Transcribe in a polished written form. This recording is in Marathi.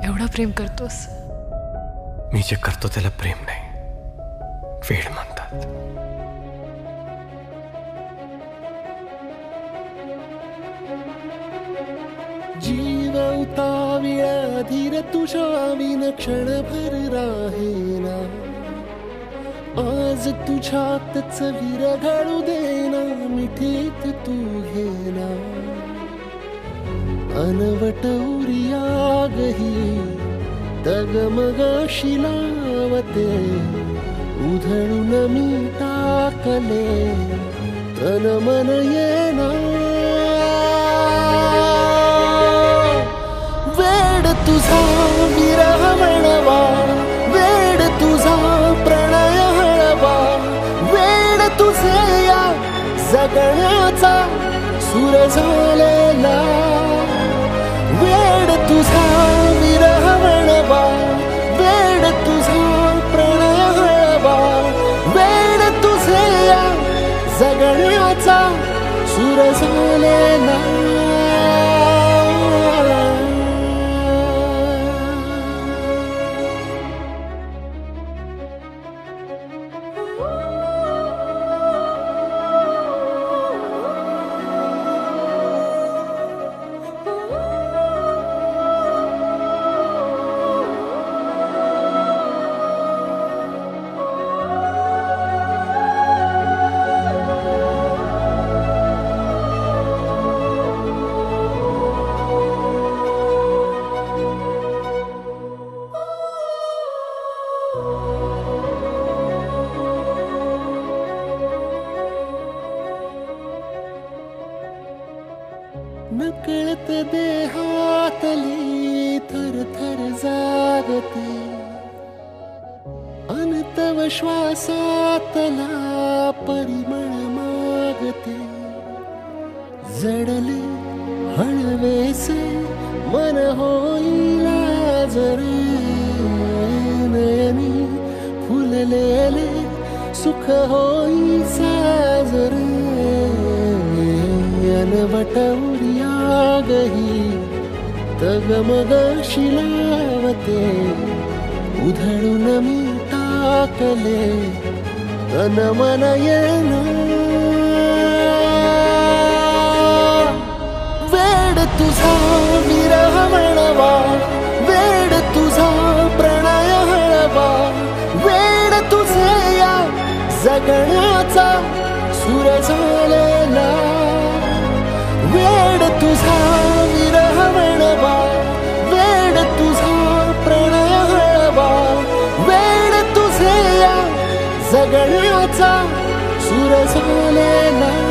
एवढं प्रेम करतोस? मी जे करतो त्याला प्रेम नाही, वेड म्हणतात. जीव उताविळा धीर तुझ्या विन क्षणभर राहेना. आज तुझ्यातच विरघळू देना, मिठीत तू घेना. अनवट उरियागही डगमगाशी लावते. उधळून मी टाकले तन मन येना. वेड तुझा विरह म्हणवा, वेड तुझा प्रणय हळवा. वेड तुझे या जगण्याचा सूर झालेला. वेड तुझा विरह म्हणवा, वेड तुझा प्रणय हळवा. वेड तुझे या जगण्याचा सूर झालेला. नकळत देहातली थर थर जागते. अनतव श्वासातला परिमळ मागते. जडले हळवेसे मन होईल जरे. नयनी फुललेले सुख होई साजरे. अनवट उरियागही तगमगाशी लावते. उधळून मी टाकले तन मन येना. वेड तुझा विरह म्हणवा, वेड तुझा प्रणय हळवा. वेड तुझे या जगण्याचा सूर झालेला. वेड तुझा विरह म्हणवा, वेड तुझा प्रणय हळवा. वेड तुझे या जगण्याचा सूर झालेला.